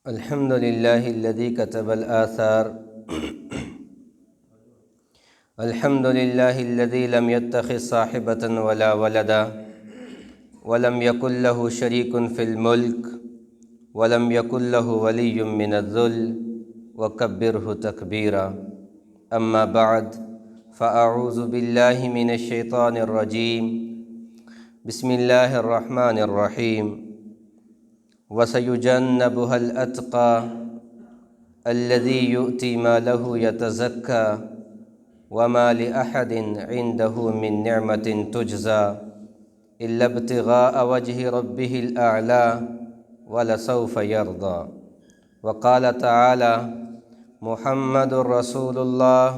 الحمد لله الذي كتب الآثار. الحمد لله الذي لم يتخذ صاحبة ولا ولدا ولم يكن له شريك في الملك ولم يكن له ولي من الذل وكبره تكبيرا. أما بعد فأعوذ بالله من الشيطان الرجيم. بسم الله الرحمن الرحيم. وَسَيُجَنَّبُهَا الْأَتْقَى الَّذِي يُؤْتِي مَالَهُ يَتَزَكَّى وَمَا لِأَحَدٍ عِندَهُ مِن نِّعْمَةٍ تُجْزَى إِلَّا ابْتِغَاءَ وَجْهِ رَبِّهِ الْأَعْلَى وَلَسَوْفَ يَرْضَى. وقال تعالى: محمد رسول الله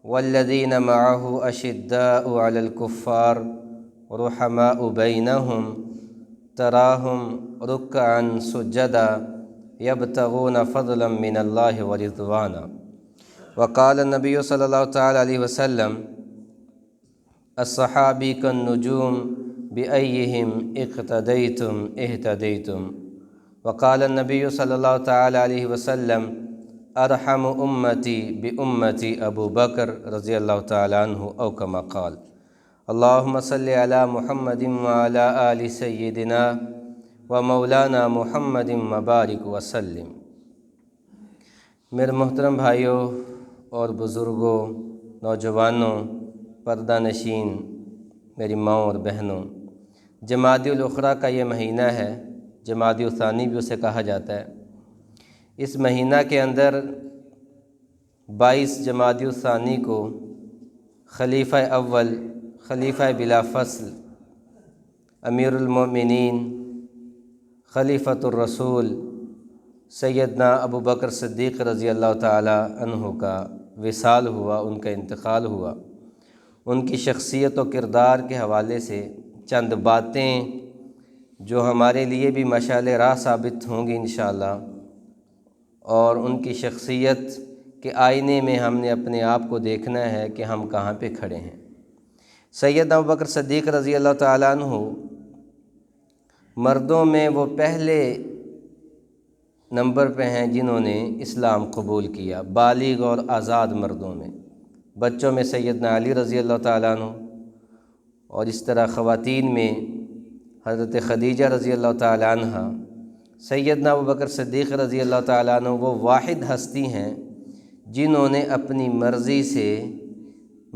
والذين معه أشداء على الكفار رحماء بينهم تراهم ركعا سجدا يبتغون فضلا من الله ورضوانا. وقال النبي صلی اللہ تعالی علیہ وسلم: الصحابی كالنجوم بأيهم اقتديتم اهتديتم. وقال النبي صلی اللہ تعالی علیہ وسلم: ارحم امتی بامتی ابو بکر رضی اللہ تعالی عنہ او کما قال. اللہم صلی علی محمد وعلی آل سیدنا و مولانا محمد مبارک وسلم. میرے محترم بھائیوں اور بزرگوں، نوجوانوں، پردہ نشین، میری ماں اور بہنوں، جمادی الاخری کا یہ مہینہ ہے، جمادی الثانی بھی اسے کہا جاتا ہے. اس مہینہ کے اندر 22 جمادی الثانی کو خلیفہ اول، خلیفہ بلا فصل، امیر المومنین، خلیفۃ الرسول سیدنا ابو بکر صدیق رضی اللہ تعالی عنہ کا وصال ہوا، ان کا انتقال ہوا. ان کی شخصیت و کردار کے حوالے سے چند باتیں جو ہمارے لیے بھی مشعل راہ ثابت ہوں گی انشاءاللہ، اور ان کی شخصیت کے آئینے میں ہم نے اپنے آپ کو دیکھنا ہے کہ ہم کہاں پہ کھڑے ہیں. سیدنا ابو بکر صدیق رضی اللہ تعالیٰ عنہ مردوں میں وہ پہلے نمبر پہ ہیں جنہوں نے اسلام قبول کیا، بالغ اور آزاد مردوں میں. بچوں میں سیدنا علی رضی اللہ تعالیٰ عنہ، اور اس طرح خواتین میں حضرت خدیجہ رضی اللہ تعالیٰ عنہ. سیدنا ابو بکر صدیق رضی اللہ تعالیٰ عنہ وہ واحد ہستی ہیں جنہوں نے اپنی مرضی سے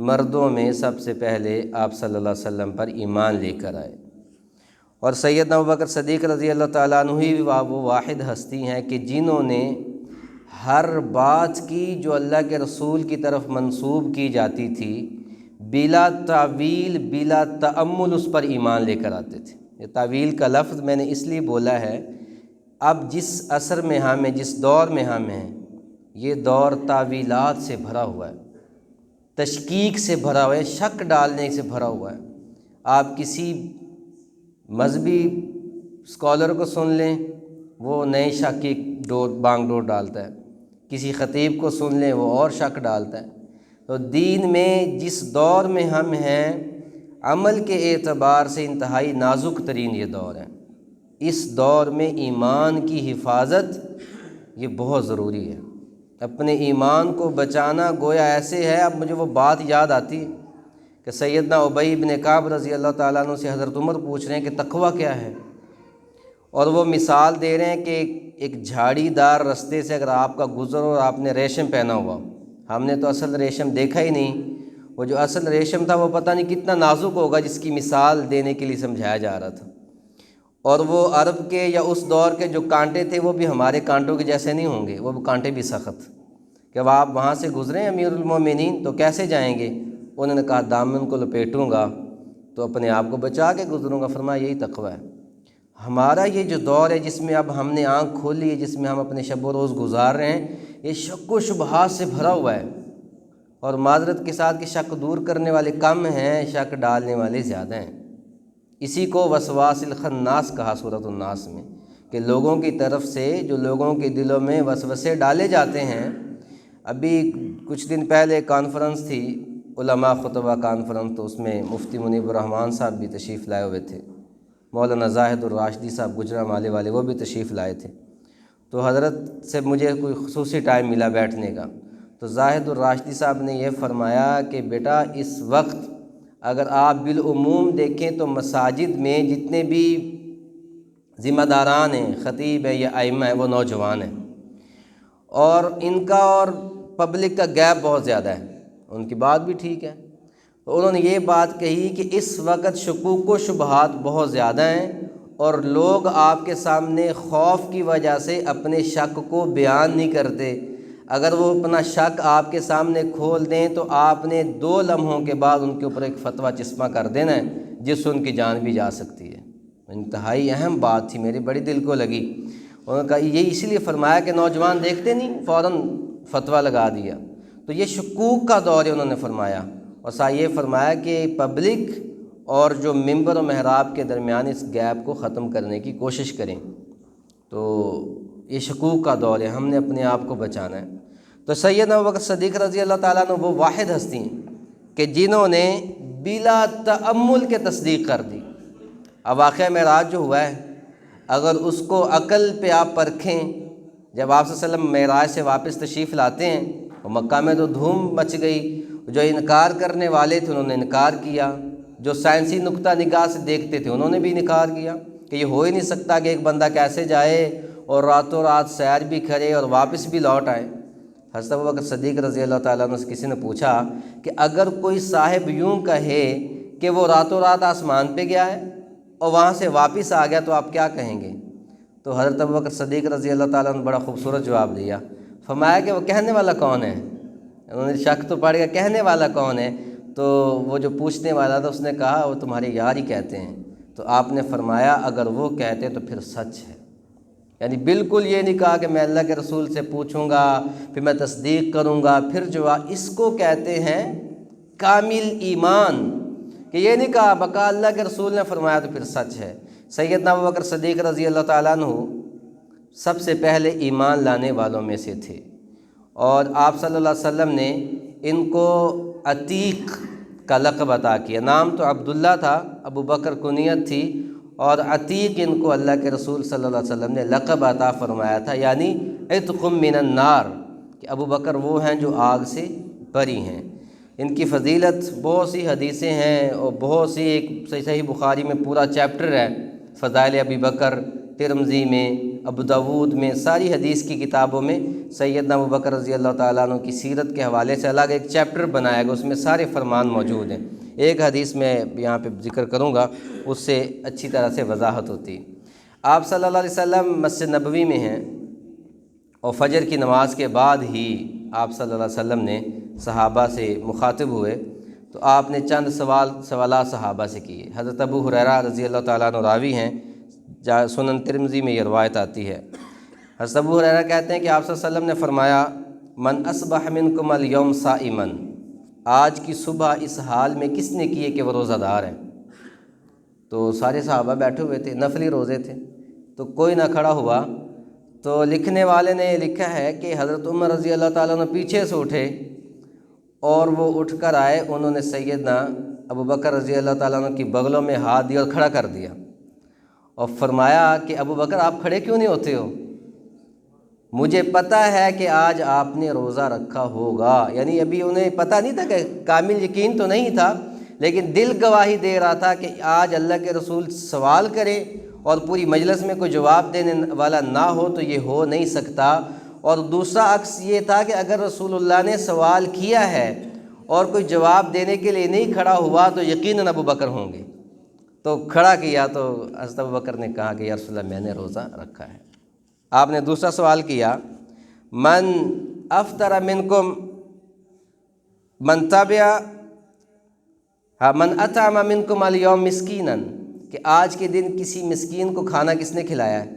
مردوں میں سب سے پہلے آپ صلی اللہ علیہ وسلم پر ایمان لے کر آئے. اور سیدنا ابو بکر صدیق رضی اللہ تعالیٰ عنہ ہی وہ واحد ہستی ہیں کہ جنہوں نے ہر بات کی جو اللہ کے رسول کی طرف منسوب کی جاتی تھی بلا تعویل بلا تأمل اس پر ایمان لے کر آتے تھے. یہ تعویل کا لفظ میں نے اس لیے بولا ہے، اب جس عصر میں ہم ہیں، جس دور میں ہم ہیں، یہ دور تعویلات سے بھرا ہوا ہے، تشکیک سے بھرا ہوا ہے، شک ڈالنے سے بھرا ہوا ہے. آپ کسی مذہبی اسکالر کو سن لیں، وہ نئے شک کی بانگ ڈور ڈالتا ہے. کسی خطیب کو سن لیں، وہ اور شک ڈالتا ہے. تو دین میں جس دور میں ہم ہیں، عمل کے اعتبار سے انتہائی نازک ترین یہ دور ہے. اس دور میں ایمان کی حفاظت یہ بہت ضروری ہے. اپنے ایمان کو بچانا گویا ایسے ہے. اب مجھے وہ بات یاد آتی کہ سیدنا ابی بن کعب رضی اللہ تعالیٰ عنہ سے حضرت عمر پوچھ رہے ہیں کہ تقویٰ کیا ہے، اور وہ مثال دے رہے ہیں کہ ایک جھاڑی دار رستے سے اگر آپ کا گزر اور آپ نے ریشم پہنا ہوا، ہم نے تو اصل ریشم دیکھا ہی نہیں، وہ جو اصل ریشم تھا وہ پتہ نہیں کتنا نازک ہوگا جس کی مثال دینے کے لیے سمجھایا جا رہا تھا. اور وہ عرب کے یا اس دور کے جو کانٹے تھے وہ بھی ہمارے کانٹوں کے جیسے نہیں ہوں گے، وہ کانٹے بھی سخت. کہ اب آپ وہاں سے گزریں امیر المومنین تو کیسے جائیں گے؟ انہوں نے کہا دامن کو لپیٹوں گا تو اپنے آپ کو بچا کے گزروں گا. فرمایا یہی تقویٰ ہے. ہمارا یہ جو دور ہے جس میں اب ہم نے آنکھ کھولی ہے، جس میں ہم اپنے شب و روز گزار رہے ہیں، یہ شک و شبہات سے بھرا ہوا ہے. اور معذرت کے ساتھ کہ شک دور کرنے والے کم ہیں، شک ڈالنے والے زیادہ ہیں. اسی کو وسواس الخناس کہا سورۃ الناس میں، کہ لوگوں کی طرف سے جو لوگوں کے دلوں میں وسوسے ڈالے جاتے ہیں. ابھی کچھ دن پہلے کانفرنس تھی، علماء خطبہ کانفرنس، تو اس میں مفتی منیب الرحمن صاحب بھی تشریف لائے ہوئے تھے، مولانا زاہد الراشدی صاحب گجرانوالے والے وہ بھی تشریف لائے تھے. تو حضرت سے مجھے کوئی خصوصی ٹائم ملا بیٹھنے کا، تو زاہد الراشدی صاحب نے یہ فرمایا کہ بیٹا اس وقت اگر آپ بالعموم دیکھیں تو مساجد میں جتنے بھی ذمہ داران ہیں، خطیب ہے یا ائمہ ہے، وہ نوجوان ہیں، اور ان کا اور پبلک کا گیپ بہت زیادہ ہے۔ ان کی بات بھی ٹھیک ہے، تو انہوں نے یہ بات کہی کہ اس وقت شکوک و شبہات بہت زیادہ ہیں، اور لوگ آپ کے سامنے خوف کی وجہ سے اپنے شک کو بیان نہیں کرتے۔ اگر وہ اپنا شک آپ کے سامنے کھول دیں تو آپ نے 2 لمحوں کے بعد ان کے اوپر ایک فتویٰ چسپاں کر دینا ہے جس سے ان کی جان بھی جا سکتی ہے۔ انتہائی اہم بات تھی، میری بڑی دل کو لگی۔ انہوں نے کہا یہ اسی لیے فرمایا کہ نوجوان دیکھتے نہیں، فوراً فتویٰ لگا دیا، تو یہ شکوک کا دور ہے انہوں نے فرمایا۔ اور ساتھ یہ فرمایا کہ پبلک اور جو ممبر و محراب کے درمیان اس گیپ کو ختم کرنے کی کوشش کریں۔ تو یہ شکوک کا دور ہے، ہم نے اپنے آپ کو بچانا ہے۔ تو سیدنا ابوبکر صدیق رضی اللہ تعالیٰ عنہ وہ واحد ہستی ہیں کہ جنہوں نے بلا تأمل کے تصدیق کر دی۔ اب واقعہ معراج جو ہوا ہے، اگر اس کو عقل پہ آپ پرکھیں، جب آپ صلی اللہ علیہ وسلم معراج سے واپس تشریف لاتے ہیں تو مکہ میں تو دھوم مچ گئی، جو انکار کرنے والے تھے انہوں نے انکار کیا، جو سائنسی نقطہ نگاہ سے دیکھتے تھے انہوں نے بھی انکار کیا کہ یہ ہو ہی نہیں سکتا کہ ایک بندہ کیسے جائے اور راتوں رات سیر بھی کرے اور واپس بھی لوٹ آئے۔ حضرت ابوبکر صدیق رضی اللہ تعالیٰ عنہ سے کسی نے پوچھا کہ اگر کوئی صاحب یوں کہے کہ وہ راتوں رات آسمان پہ گیا ہے اور وہاں سے واپس آ گیا تو آپ کیا کہیں گے؟ تو حضرت ابوبکر صدیق رضی اللہ تعالیٰ عنہ بڑا خوبصورت جواب دیا، فرمایا کہ وہ کہنے والا کون ہے؟ انہوں نے شک تو پڑ گیا، کہنے والا کون ہے؟ تو وہ جو پوچھنے والا تھا اس نے کہا وہ تمہارے یار ہی کہتے ہیں۔ تو آپ نے فرمایا اگر وہ کہتے تو پھر سچ ہے، یعنی بالکل یہ نہیں کہا کہ میں اللہ کے رسول سے پوچھوں گا پھر میں تصدیق کروں گا پھر جواب، اس کو کہتے ہیں کامل ایمان، کہ یہ نہیں کہا بقا اللہ کے رسول نے فرمایا تو پھر سچ ہے۔ سیدنا ابوبکر صدیق رضی اللہ تعالیٰ عنہ سب سے پہلے ایمان لانے والوں میں سے تھے، اور آپ صلی اللہ علیہ وسلم نے ان کو عتیق کا لقب عطا کیا۔ نام تو عبداللہ تھا، ابو بکر کنیت تھی، اور عتیق ان کو اللہ کے رسول صلی اللہ علیہ وسلم نے لقب عطا فرمایا تھا، یعنی عتق من النار، کہ ابو بکر وہ ہیں جو آگ سے بری ہیں۔ ان کی فضیلت بہت سی حدیثیں ہیں اور بہت سی، ایک صحیح بخاری میں پورا چیپٹر ہے فضائل ابی بکر، ترمذی میں، ابو داود میں، ساری حدیث کی کتابوں میں سیدنا ابو بکر رضی اللہ تعالیٰ عنہ کی سیرت کے حوالے سے الگ ایک چیپٹر بنایا گیا، اس میں سارے فرمان موجود ہیں۔ ایک حدیث میں یہاں پہ ذکر کروں گا، اس سے اچھی طرح سے وضاحت ہوتی۔ آپ صلی اللہ علیہ وسلم مسجد نبوی میں ہیں اور فجر کی نماز کے بعد ہی آپ صلی اللہ علیہ وسلم نے صحابہ سے مخاطب ہوئے، تو آپ نے چند سوالات صحابہ سے کیے۔ حضرت ابو ہریرہ رضی اللہ تعالیٰ عنہ راوی ہیں، سنن ترمذی میں یہ روایت آتی ہے۔ حضرت ابو ہریرہ کہتے ہیں کہ آپ صلی اللہ علیہ وسلم نے فرمایا من اصبح منکم اليوم صائما، آج کی صبح اس حال میں کس نے کی ہے کہ وہ روزہ دار ہیں؟ تو سارے صحابہ بیٹھے ہوئے تھے، نفلی روزے تھے، تو کوئی نہ کھڑا ہوا۔ تو لکھنے والے نے لکھا ہے کہ حضرت عمر رضی اللہ تعالیٰ عنہ پیچھے سے اٹھے اور وہ اٹھ کر آئے، انہوں نے سیدنا ابو بکر رضی اللہ تعالیٰ عنہ کی بغلوں میں ہاتھ دیا اور کھڑا کر دیا، اور فرمایا کہ ابو بکر آپ کھڑے کیوں نہیں ہوتے ہو؟ مجھے پتہ ہے کہ آج آپ نے روزہ رکھا ہوگا، یعنی ابھی انہیں پتہ نہیں تھا، کہ کامل یقین تو نہیں تھا، لیکن دل گواہی دے رہا تھا کہ آج اللہ کے رسول سوال کرے اور پوری مجلس میں کوئی جواب دینے والا نہ ہو تو یہ ہو نہیں سکتا۔ اور دوسرا عکس یہ تھا کہ اگر رسول اللہ نے سوال کیا ہے اور کوئی جواب دینے کے لیے نہیں کھڑا ہوا تو یقیناً ابو بکر ہوں گے۔ تو کھڑا کیا تو حضرت ابو بکر نے کہا کہ یا رسول اللہ میں نے روزہ رکھا ہے۔ آپ نے دوسرا سوال کیا من افطر منکم من تبع من اطعم منکم اليوم مسکینا، کہ آج کے دن کسی مسکین کو کھانا کس نے کھلایا ہے؟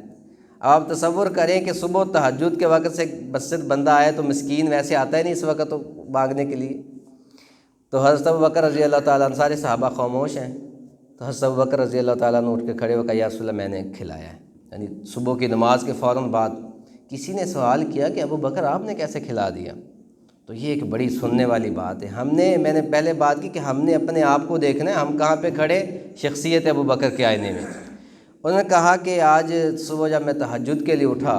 اب آپ تصور کریں کہ صبح تہجد کے وقت سے مسجد بندہ آئے تو مسکین ویسے آتا ہی نہیں اس وقت تو مانگنے کے لیے، تو حضرت ابو بکر رضی اللہ تعالیٰ عنہ، سارے صحابہ خاموش ہیں، تو حضرت ابو بکر رضی اللہ تعالیٰ عنہ اٹھ کے کھڑے ہو کہا یا رسول اللہ میں نے کھلایا ہے، یعنی صبح کی نماز کے فوراً بعد کسی نے سوال کیا کہ ابو بکر آپ نے کیسے کھلا دیا؟ تو یہ ایک بڑی سننے والی بات ہے۔ میں نے پہلے بات کی کہ ہم نے اپنے آپ کو دیکھنا ہے، ہم کہاں پہ کھڑے شخصیت ابو بکر کے آئینے میں۔ انہوں نے کہا کہ آج صبح جب میں تہجد کے لیے اٹھا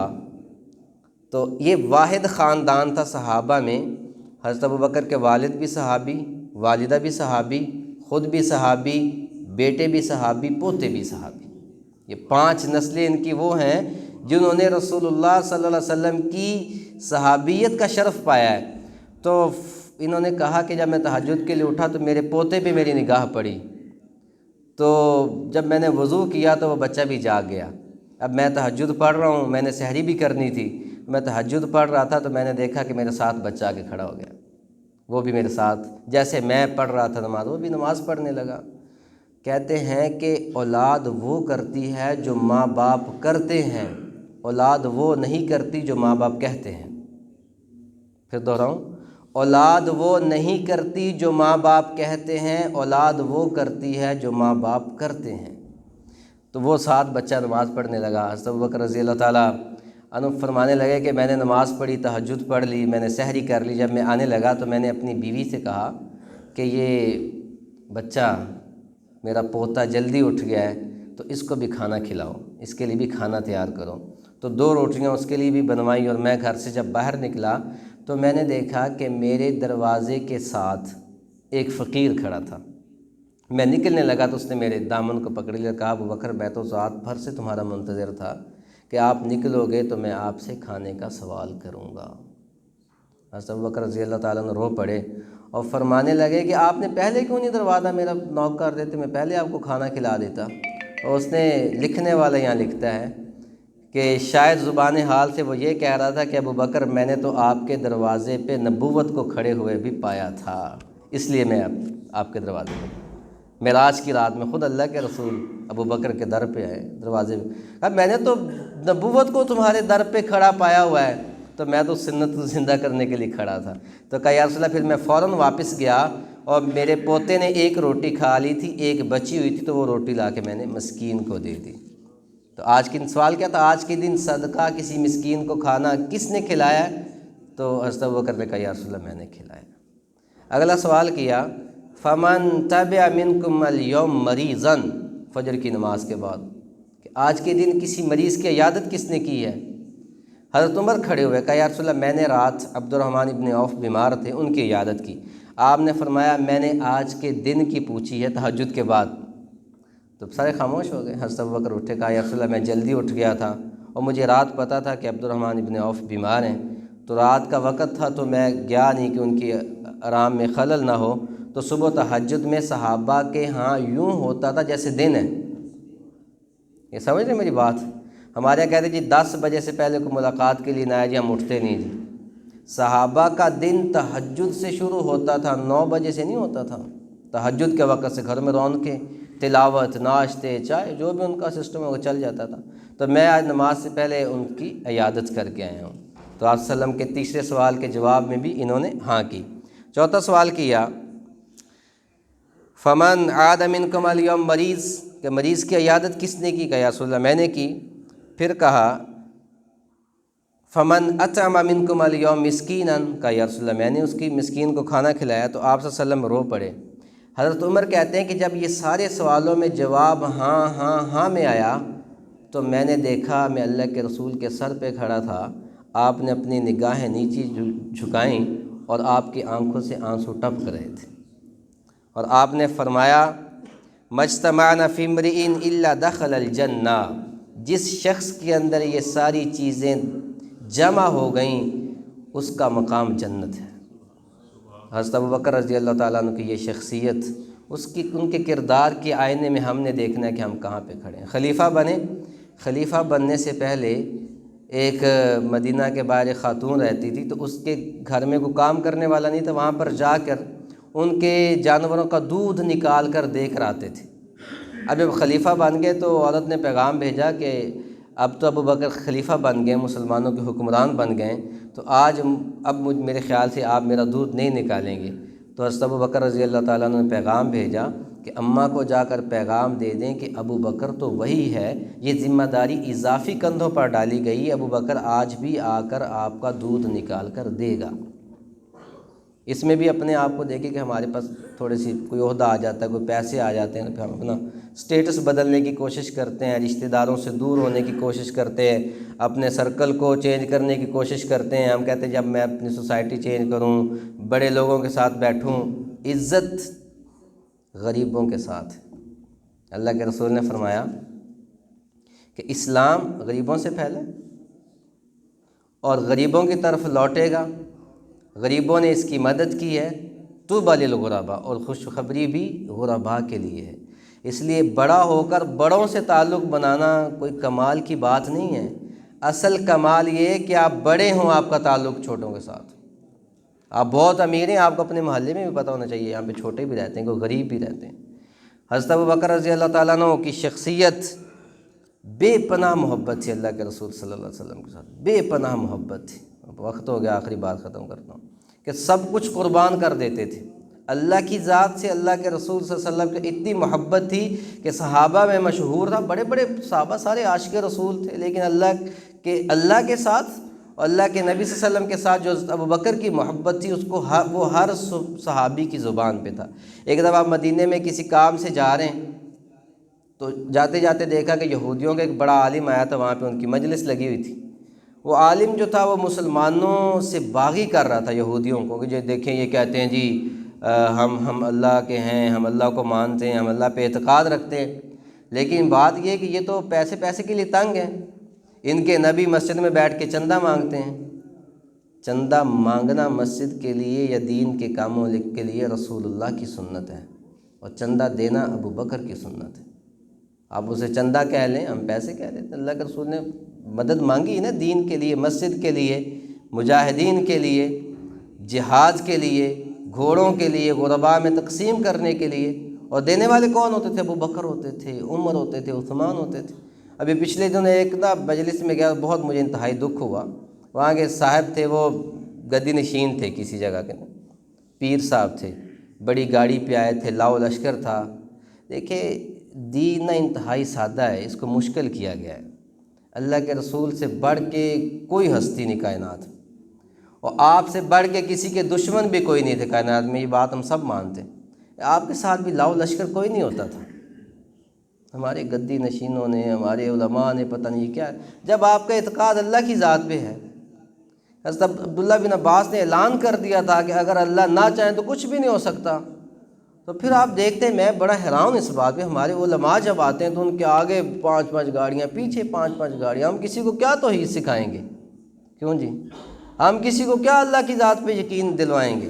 تو یہ واحد خاندان تھا صحابہ میں، حضرت ابوبکر کے والد بھی صحابی، والدہ بھی صحابی، خود بھی صحابی، بیٹے بھی صحابی، پوتے بھی صحابی۔ یہ 5 نسلیں ان کی وہ ہیں جنہوں نے رسول اللہ صلی اللہ علیہ وسلم کی صحابیت کا شرف پایا ہے۔ تو انہوں نے کہا کہ جب میں تہجد کے لیے اٹھا تو میرے پوتے پہ میری نگاہ پڑی، تو جب میں نے وضو کیا تو وہ بچہ بھی جاگ گیا۔ اب میں تہجد پڑھ رہا ہوں، میں نے سحری بھی کرنی تھی، میں تہجد پڑھ رہا تھا تو میں نے دیکھا کہ میرے ساتھ بچہ آ کے کھڑا ہو گیا، وہ بھی میرے ساتھ جیسے میں پڑھ رہا تھا نماز، وہ بھی نماز پڑھنے لگا۔ کہتے ہیں کہ اولاد وہ کرتی ہے جو ماں باپ کرتے ہیں، اولاد وہ نہیں کرتی جو ماں باپ کہتے ہیں۔ پھر دہراؤں، اولاد وہ نہیں کرتی جو ماں باپ کہتے ہیں، اولاد وہ کرتی ہے جو ماں باپ کرتے ہیں۔ تو وہ ساتھ بچہ نماز پڑھنے لگا۔ حضرت ابوبکر رضی اللہ تعالیٰ عنہ فرمانے لگے کہ میں نے نماز پڑھی، تہجد پڑھ لی، میں نے سحری کر لی، جب میں آنے لگا تو میں نے اپنی بیوی سے کہا کہ یہ بچہ میرا پوتا جلدی اٹھ گیا ہے تو اس کو بھی کھانا کھلاؤ، اس کے لیے بھی کھانا تیار کرو۔ تو 2 روٹیاں اس کے لیے بھی بنوائیں، اور میں گھر سے جب باہر نکلا تو میں نے دیکھا کہ میرے دروازے کے ساتھ ایک فقیر کھڑا تھا۔ میں نکلنے لگا تو اس نے میرے دامن کو پکڑ لیا، کہا ابوبکر میں تو رات بھر سے تمہارا منتظر تھا کہ آپ نکلو گے تو میں آپ سے کھانے کا سوال کروں گا۔ حضرت ابوبکر رضی اللہ تعالیٰ عنہ رو پڑے اور فرمانے لگے کہ آپ نے پہلے کیوں نہیں دروازہ میرا نوک کر دیتے، میں پہلے آپ کو کھانا کھلا دیتا۔ اور اس نے لکھنے والا یہاں لکھتا ہے کہ شاید زبان حال سے وہ یہ کہہ رہا تھا کہ ابوبکر میں نے تو آپ کے دروازے پہ نبوت کو کھڑے ہوئے بھی پایا تھا، اس لیے میں آپ کے دروازے پہ معراج کی رات میں خود اللہ کے رسول ابوبکر کے در پہ آئے دروازے پہ۔ اب میں نے تو نبوت کو تمہارے در پہ کھڑا پایا ہوا ہے، تو میں تو سنت کو زندہ کرنے کے لیے کھڑا تھا۔ تو کہا یا رسول اللہ، پھر میں فوراً واپس گیا اور میرے پوتے نے 1 روٹی کھا لی تھی، 1 بچی ہوئی تھی، تو وہ روٹی لا کے میں نے مسکین کو دے دی۔ تو آج کے سوال کیا تھا، آج کے دن صدقہ کسی مسکین کو کھانا کس نے کھلایا ہے؟ تو حضرت ابوبکر نے کہا یا رسول اللہ میں نے کھلایا۔ اگلا سوال کیا فمن تبع منکم اليوم مریضا، فجر کی نماز کے بعد، کہ آج کے دن کسی مریض کی عیادت کس نے کی ہے؟ حضرت عمر کھڑے ہوئے، کہا یا رسول اللہ میں نے رات عبد الرحمن ابن عوف بیمار تھے ان کی عیادت کی۔ آپ نے فرمایا میں نے آج کے دن کی پوچھی ہے تہجد کے بعد۔ تو سارے خاموش ہو گئے۔ حضرت ابوبکر اٹھے، کہا یا رسول اللہ میں جلدی اٹھ گیا تھا اور مجھے رات پتہ تھا کہ عبد الرحمن ابن عوف بیمار ہیں، تو رات کا وقت تھا تو میں گیا نہیں کہ ان کی آرام میں خلل نہ ہو۔ تو صبح تہجد میں صحابہ کے ہاں یوں ہوتا تھا جیسے دن ہے۔ یہ سمجھ رہے میری بات؟ ہمارے یہاں کہتے جی 10 بجے سے پہلے کوئی ملاقات کے لیے نہ آئے جی ہم اٹھتے نہیں جی۔ صحابہ کا دن تہجد سے شروع ہوتا تھا، 9 بجے سے نہیں ہوتا تھا۔ تہجد کے وقت سے گھر میں رونقیں، تلاوت، ناشتے، چائے، جو بھی ان کا سسٹم ہے وہ چل جاتا تھا۔ تو میں آج نماز سے پہلے ان کی عیادت کر کے آیا ہوں۔ تو آپ صلی اللہ علیہ وسلم کے تیسرے سوال کے جواب میں بھی انہوں نے ہاں کی۔ چوتھا سوال کیا فمن عاد منکم اليوم مریض، کہ مریض کی عیادت کس نے کی؟ کہا یا رسول اللہ میں نے کی۔ پھر کہا فمن اطعم منکم اليوم مسکینا، کہا یا رسول اللہ میں نے اس کی مسکین کو کھانا کھلایا۔ تو آپ صلی اللہ علیہ وسلم رو پڑے۔ حضرت عمر کہتے ہیں کہ جب یہ سارے سوالوں میں جواب ہاں ہاں ہاں میں آیا تو میں نے دیکھا میں اللہ کے رسول کے سر پہ کھڑا تھا، آپ نے اپنی نگاہیں نیچی جھکائیں اور آپ کی آنکھوں سے آنسو ٹپک رہے تھے، اور آپ نے فرمایا مجتمعنا فی امرئ الا دخل الجنہ، جس شخص کے اندر یہ ساری چیزیں جمع ہو گئیں اس کا مقام جنت ہے۔ حضرت ابوبکر رضی اللہ تعالیٰ عنہ کی یہ شخصیت، ان کے کردار کے آئینے میں ہم نے دیکھنا ہے کہ ہم کہاں پہ کھڑے ہیں۔ خلیفہ بنے، خلیفہ بننے سے پہلے ایک مدینہ کے باہر ایک خاتون رہتی تھی، تو اس کے گھر میں کوئی کام کرنے والا نہیں تھا، وہاں پر جا کر ان کے جانوروں کا دودھ نکال کر دے کر آتے تھے۔ اب جب خلیفہ بن گئے تو عورت نے پیغام بھیجا کہ اب تو ابوبکر خلیفہ بن گئے، مسلمانوں کے حکمران بن گئے، تو اب میرے خیال سے آپ میرا دودھ نہیں نکالیں گے۔ تو حضرت ابوبکر رضی اللہ تعالیٰ عنہ نے پیغام بھیجا کہ اماں کو جا کر پیغام دے دیں کہ ابوبکر تو وہی ہے، یہ ذمہ داری اضافی کندھوں پر ڈالی گئی، ابوبکر آج بھی آ کر آپ کا دودھ نکال کر دے گا۔ اس میں بھی اپنے آپ کو دیکھیں کہ ہمارے پاس تھوڑی سی کوئی عہدہ آ جاتا ہے، کوئی پیسے آ جاتے ہیں، تو پھر ہم اپنا سٹیٹس بدلنے کی کوشش کرتے ہیں، رشتہ داروں سے دور ہونے کی کوشش کرتے ہیں، اپنے سرکل کو چینج کرنے کی کوشش کرتے ہیں۔ ہم کہتے ہیں جب میں اپنی سوسائٹی چینج کروں، بڑے لوگوں کے ساتھ بیٹھوں۔ عزت غریبوں کے ساتھ۔ اللہ کے رسول نے فرمایا کہ اسلام غریبوں سے پھیلے اور غریبوں کی طرف لوٹے گا، غریبوں نے اس کی مدد کی ہے، طوبیٰ للغرباء، اور خوشخبری بھی غرباء کے لیے ہے۔ اس لیے بڑا ہو کر بڑوں سے تعلق بنانا کوئی کمال کی بات نہیں ہے۔ اصل کمال یہ ہے کہ آپ بڑے ہوں، آپ کا تعلق چھوٹوں کے ساتھ۔ آپ بہت امیر ہیں، آپ کو اپنے محلے میں بھی پتہ ہونا چاہیے یہاں پہ چھوٹے بھی رہتے ہیں، کوئی غریب بھی رہتے ہیں۔ حضرت ابوبکر رضی اللہ تعالیٰ عنہ کی شخصیت بے پناہ محبت تھی اللہ کے رسول صلی اللہ علیہ وسلم کے ساتھ، بے پناہ محبت تھی۔ اب وقت ہو گیا، آخری بات ختم کرتا ہوں کہ سب کچھ قربان کر دیتے تھے۔ اللہ کی ذات سے اللہ کے رسول صلی اللہ علیہ وسلم کی اتنی محبت تھی کہ صحابہ میں مشہور تھا، بڑے بڑے صحابہ سارے عاشق رسول تھے، لیکن اللہ کے ساتھ اور اللہ کے نبی صلی اللہ علیہ وسلم کے ساتھ جو ابوبکر کی محبت تھی، اس کو وہ ہر صحابی کی زبان پہ تھا۔ ایک دفعہ آپ مدینے میں کسی کام سے جا رہے ہیں تو جاتے جاتے دیکھا کہ یہودیوں کا ایک بڑا عالم آیا تھا، وہاں پہ ان کی مجلس لگی ہوئی تھی۔ وہ عالم جو تھا وہ مسلمانوں سے باغی کر رہا تھا یہودیوں کو، کہ جو دیکھیں یہ کہتے ہیں جی ہم اللہ کے ہیں، ہم اللہ کو مانتے ہیں، ہم اللہ پہ اعتقاد رکھتے ہیں، لیکن بات یہ ہے کہ یہ تو پیسے کے لیے تنگ ہیں۔ ان کے نبی مسجد میں بیٹھ کے چندہ مانگتے ہیں۔ چندہ مانگنا مسجد کے لیے یا دین کے کاموں کے لیے رسول اللہ کی سنت ہے، اور چندہ دینا ابوبکر کی سنت ہے۔ آپ اسے چندہ کہہ لیں، ہم پیسے کہہ لیتے ہیں۔ اللہ کے رسول نے مدد مانگی نا دین کے لیے، مسجد کے لیے، مجاہدین کے لیے، جہاد کے لیے، گھوڑوں کے لیے، غرباء میں تقسیم کرنے کے لیے، اور دینے والے کون ہوتے تھے؟ ابوبکر ہوتے تھے، عمر ہوتے تھے، عثمان ہوتے تھے۔ ابھی پچھلے دن ایک مجلس میں گیا، بہت مجھے انتہائی دکھ ہوا۔ وہاں کے صاحب تھے، وہ گدی نشین تھے کسی جگہ کے، پیر صاحب تھے، بڑی گاڑی پہ آئے تھے، لاؤ لشکر تھا۔ دیکھیں دین نہ انتہائی سادہ ہے، اس کو مشکل کیا گیا ہے۔ اللہ کے رسول سے بڑھ کے کوئی ہستی نہیں کائنات، اور آپ سے بڑھ کے کسی کے دشمن بھی کوئی نہیں تھے کائنات میں، یہ بات ہم سب مانتے ہیں۔ آپ کے ساتھ بھی لاؤ لشکر کوئی نہیں ہوتا تھا۔ ہمارے گدی نشینوں نے، ہمارے علماء نے پتہ نہیں کیا، جب آپ کا اعتقاد اللہ کی ذات پہ ہے۔ حضرت عبداللہ بن عباس نے اعلان کر دیا تھا کہ اگر اللہ نہ چاہیں تو کچھ بھی نہیں ہو سکتا۔ تو پھر آپ دیکھتے ہیں، میں بڑا حیران ہوں اس بات پہ، ہمارے علماء جب آتے ہیں تو ان کے آگے 5 گاڑیاں، پیچھے 5 گاڑیاں۔ ہم کسی کو کیا توحید سکھائیں گے؟ کیوں جی؟ ہم کسی کو کیا اللہ کی ذات پہ یقین دلوائیں گے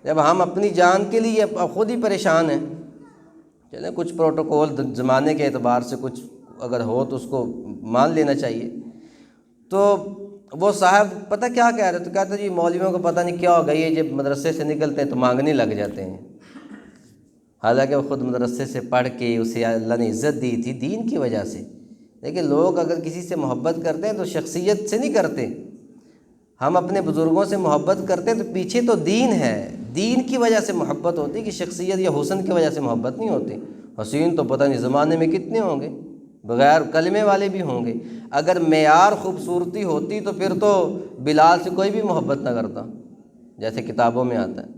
جب ہم اپنی جان کے لیے خود ہی پریشان ہیں؟ چلیں کچھ پروٹوکول زمانے کے اعتبار سے کچھ اگر ہو تو اس کو مان لینا چاہیے۔ تو وہ صاحب پتہ کیا کہہ رہے؟ تو کہتے جی مولویوں کو پتہ نہیں کیا ہو گئی ہے، جب مدرسے سے نکلتے ہیں تو مانگنے لگ جاتے ہیں۔ حالانکہ وہ خود مدرسے سے پڑھ کے اسے اللہ نے عزت دی تھی دین کی وجہ سے۔ لیکن لوگ اگر کسی سے محبت کرتے ہیں تو شخصیت سے نہیں کرتے۔ ہم اپنے بزرگوں سے محبت کرتے ہیں تو پیچھے تو دین ہے، دین کی وجہ سے محبت ہوتی، کہ شخصیت یا حسن کی وجہ سے محبت نہیں ہوتی۔ حسین تو پتہ نہیں زمانے میں کتنے ہوں گے، بغیر کلمے والے بھی ہوں گے۔ اگر معیار خوبصورتی ہوتی تو پھر تو بلال سے کوئی بھی محبت نہ کرتا، جیسے کتابوں میں آتا ہے۔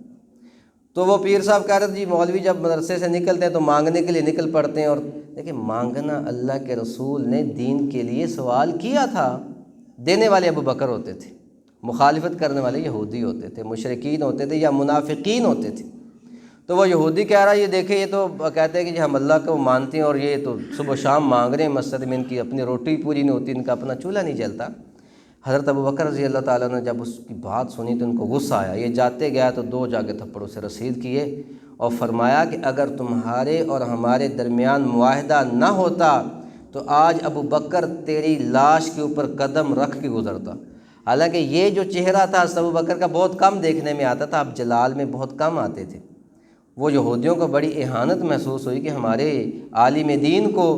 تو وہ پیر صاحب کہہ رہے تھے جی مولوی جب مدرسے سے نکلتے ہیں تو مانگنے کے لیے نکل پڑتے ہیں، اور دیکھیں مانگنا اللہ کے رسول نے دین کے لیے سوال کیا تھا۔ دینے والے ابوبکر ہوتے تھے، مخالفت کرنے والے یہودی ہوتے تھے، مشرکین ہوتے تھے یا منافقین ہوتے تھے۔ تو وہ یہودی کہہ رہا ہے یہ دیکھیں یہ تو کہتے ہیں کہ جی ہم اللہ کو مانتے ہیں، اور یہ تو صبح و شام مانگ رہے ہیں مسجد میں، ان کی اپنی روٹی پوری نہیں ہوتی، ان کا اپنا چولہا نہیں جلتا۔ حضرت ابوبکر رضی اللہ تعالیٰ نے جب اس کی بات سنی تو ان کو غصہ آیا، یہ جاتے گیا تو 2 جا کے تھپڑوں سے رسید کیے، اور فرمایا کہ اگر تمہارے اور ہمارے درمیان معاہدہ نہ ہوتا تو آج ابوبکر تیری لاش کے اوپر قدم رکھ کے گزرتا۔ حالانکہ یہ جو چہرہ تھا ابوبکر کا بہت کم دیکھنے میں آتا تھا، اب جلال میں بہت کم آتے تھے۔ وہ یہودیوں کو بڑی اہانت محسوس ہوئی کہ ہمارے عالم دین کو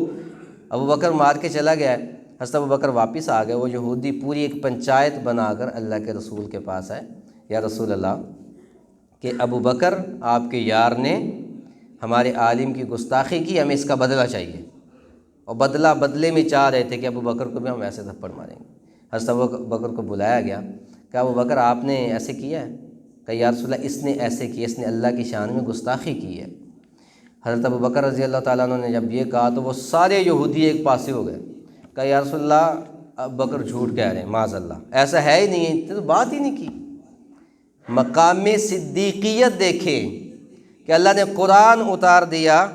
ابوبکر مار کے چلا گیا ہے۔ حضرت ابوبکر واپس آ گئے، وہ یہودی پوری ایک پنچایت بنا کر اللہ کے رسول کے پاس آئے، یا رسول اللہ کہ ابوبکر آپ کے یار نے ہمارے عالم کی گستاخی کی، ہمیں اس کا بدلہ چاہیے۔ اور بدلے میں چاہ رہے تھے کہ ابوبکر کو بھی ہم ایسے تھپڑ ماریں گے۔ حضرت ابوبکر کو بلایا گیا کہ ابوبکر آپ نے ایسے کیا ہے؟ کہ یا رسول اللہ اس نے ایسے کیا، اس نے اللہ کی شان میں گستاخی کی ہے۔ حضرت ابوبکر رضی اللہ تعالیٰ عنہ نے جب یہ کہا تو وہ سارے یہودی ایک پاسے ہو گئے کہ یا رسول اللہ ابوبکر جھوٹ کہہ رہے ہیں، معاذ اللہ، ایسا ہے ہی نہیں ہے، تو بات ہی نہیں کی۔ مقام صدیقیت دیکھیں کہ اللہ نے قرآن اتار دیا،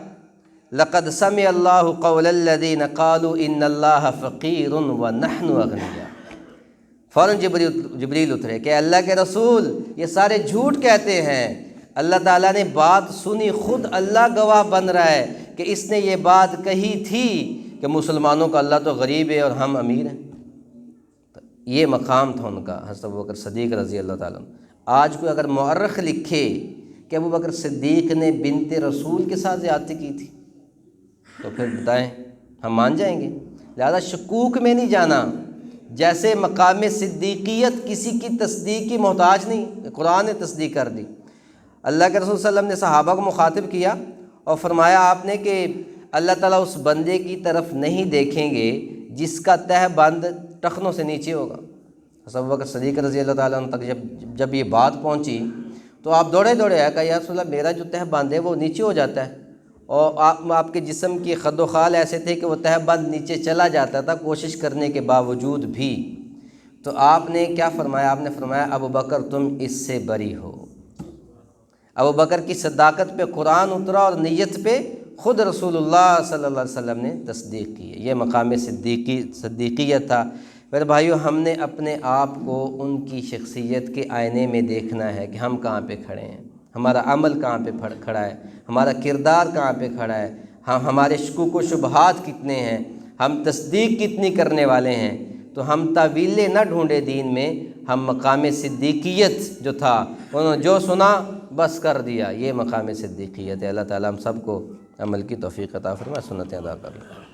لقد سمع اللہ قول الذین قالوا ان اللہ فقیر ونحن اغنیاء، فوراً جبریل اترے کہ اللہ کے رسول یہ سارے جھوٹ کہتے ہیں۔ اللہ تعالیٰ نے بات سنی، خود اللہ گواہ بن رہا ہے کہ اس نے یہ بات کہی تھی کہ مسلمانوں کا اللہ تو غریب ہے اور ہم امیر ہیں۔ تو یہ مقام تھا ان کا، حضرت ابوبکر صدیق رضی اللہ تعالیٰ عنہ۔ آج کوئی اگر مورخ لکھے کہ ابوبکر صدیق نے بنت رسول کے ساتھ زیادتی کی تھی تو پھر بتائیں، ہم مان جائیں گے؟ لہذا شکوک میں نہیں جانا۔ جیسے مقام صدیقیت کسی کی تصدیق کی محتاج نہیں، قرآن نے تصدیق کر دی۔ اللہ کے رسول صلی اللہ علیہ وسلم نے صحابہ کو مخاطب کیا اور فرمایا آپ نے کہ اللہ تعالیٰ اس بندے کی طرف نہیں دیکھیں گے جس کا تہ بند ٹخنوں سے نیچے ہوگا۔ حضرت ابوبکر صدیق رضی اللہ تعالیٰ عنہ تک جب یہ بات پہنچی تو آپ دوڑے آئے کہ یا رسول اللہ میرا جو تہ بند ہے وہ نیچے ہو جاتا ہے، اور آپ کے جسم کی خد و خال ایسے تھے کہ وہ تہ بند نیچے چلا جاتا تھا کوشش کرنے کے باوجود بھی۔ تو آپ نے کیا فرمایا؟ آپ نے فرمایا ابوبکر تم اس سے بری ہو۔ ابوبکر کی صداقت پہ قرآن اترا اور نیت پہ خود رسول اللہ صلی اللہ علیہ وسلم نے تصدیق کی ہے۔ یہ مقام صدیقیت تھا۔ پھر بھائیو، ہم نے اپنے آپ کو ان کی شخصیت کے آئینے میں دیکھنا ہے کہ ہم کہاں پہ کھڑے ہیں، ہمارا عمل کہاں پہ کھڑا ہے، ہمارا کردار کہاں پہ کھڑا ہے، ہمارے شکوک و شبہات کتنے ہیں، ہم تصدیق کتنی کرنے والے ہیں۔ تو ہم تعویلیں نہ ڈھونڈے دین میں، ہم مقام صدیقیت جو تھا انہوں نے جو سنا بس کر دیا، یہ مقام صدیقیت ہے۔ اللہ تعالیٰ ہم سب کو عمل کی توفیق عطا فرمائے، سنتیں ادا کر لیں۔